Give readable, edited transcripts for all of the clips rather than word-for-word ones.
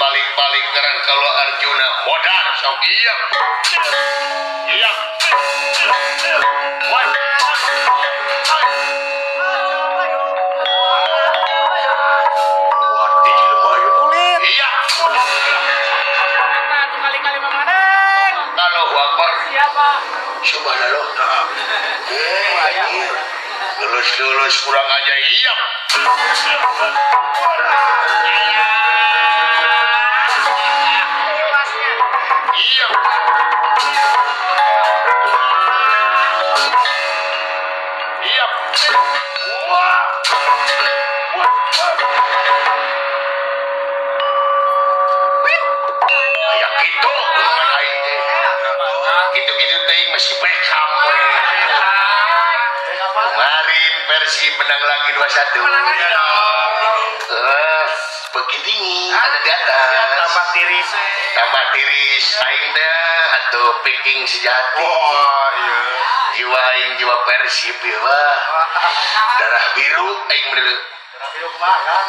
balik-balik keren kalau Arjuna modal sok iya iya kalau wakbar subhanallah lulus kurang aja iya iya iya wah ya gitu gitu-gitu ting masih Beckham kemarin Persib menang lagi 2-1 begini ada di atas tambah tiris aing dah atau picking sejati jiwa aing jiwa Persib ya wah darah biru aing bener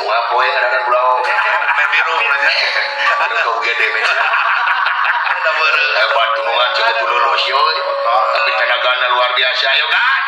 wah poe ngaran bulau biru ada kau gede men hebat tunungan cukup lulus yo tapi tenaganya luar biasa ayo kan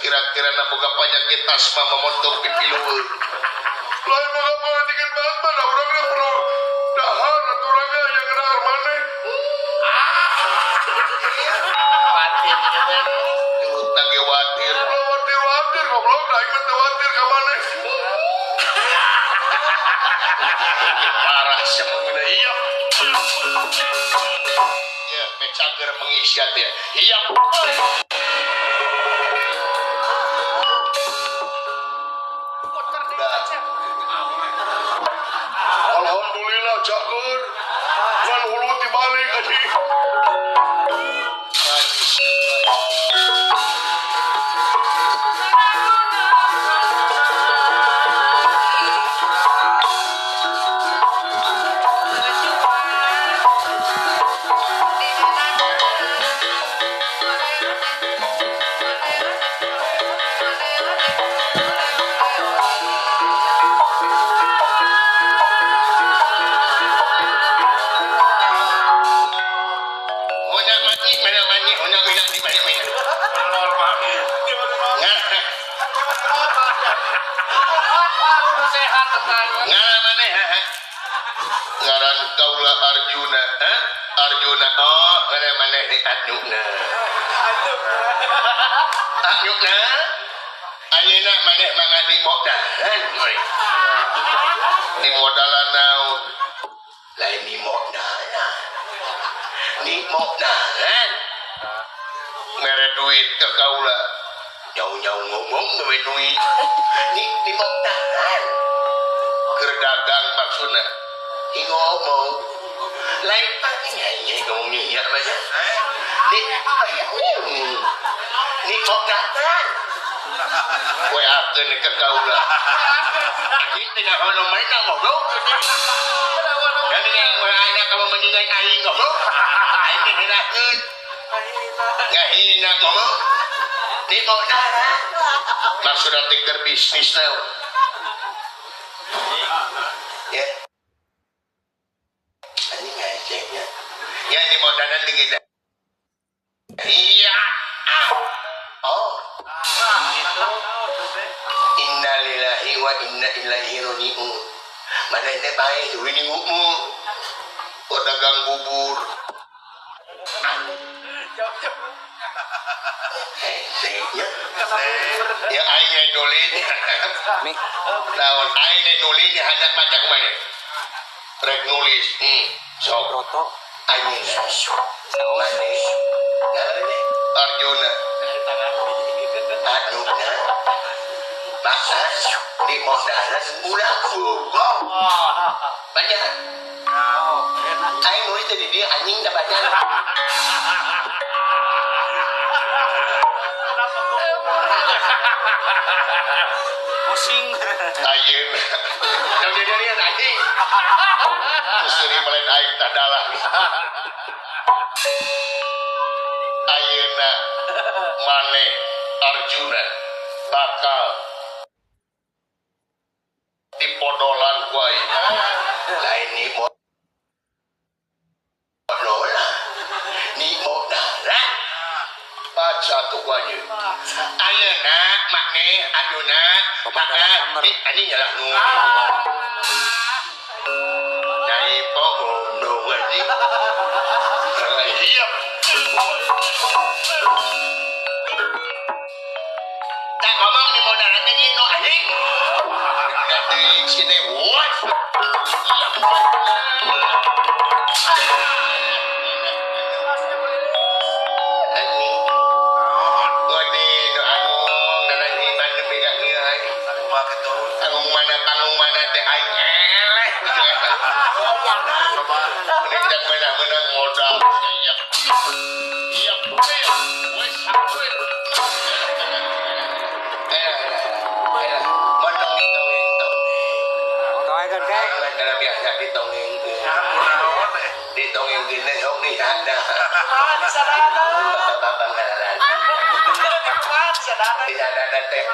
kira-kira na boga penyakit asma memotong pipi luhur lain boga penyakit banget mana orangnya perlu dahan atau orangnya yang kena armane tak kewatir goblok naik kewatir ke mana parah semuanya iya ya mecager mengisyat ya iya alhamdulillah cager kan hulu dibalik aja ngaran kaula Arjuna Arjuna oh kana maneh di Arjuna Arjuna ayeuna maneh mangga di modalan we di modalan naon lain di modalan mere duit ke kaula nyau ngomong gawe duit di modalan keur dagang maksudna ngomong lain nyanyi ngomong nyiak aja ni modalan kue akan ke kaula kita tidak mau main ngobrol Kami yang anak kamu menyingai aing ngomong. Aing hinakeun. Ngahina ngomong. Di mau dah. Maksudnya tinggal bisnis now. Ya. Ini ngajeknya. Ya ini mau danan tinggi dah. Iya. Oh. Innalillahi wa inna ilaihi raji'un. Mana ini baik ini ngumu. Kok dagang bubur. Ya aing nulin. Naon aing nulin hadap macam mana? Rek nulis. Sok roto aing. Mane. Arjuna. Anuna. Baksa di modalan ulaku. Baca. Aing nulis tadi dia anjing dah baca. Pusing. Ayeun. Yang jadi anjing. Mesti melain aing tadalah. Ayeuna mane Arjuna bakal dipodolan ku aing. Lain ni modolan. Ni modalan. Baca tu ku ayeun. Ayeuna makne Arjuna maka ini nyalah nu. Dari pohon nu anjing. Iya. Tak ngomong di modalan tadi no anjing. Dari sini what? Menang modal. Iya. Wes apel. Menang itu. Thôi kan cái là biasa ditongeng. Ditongeng gini sok nih ada. Di sana ada. Di sana ada teh.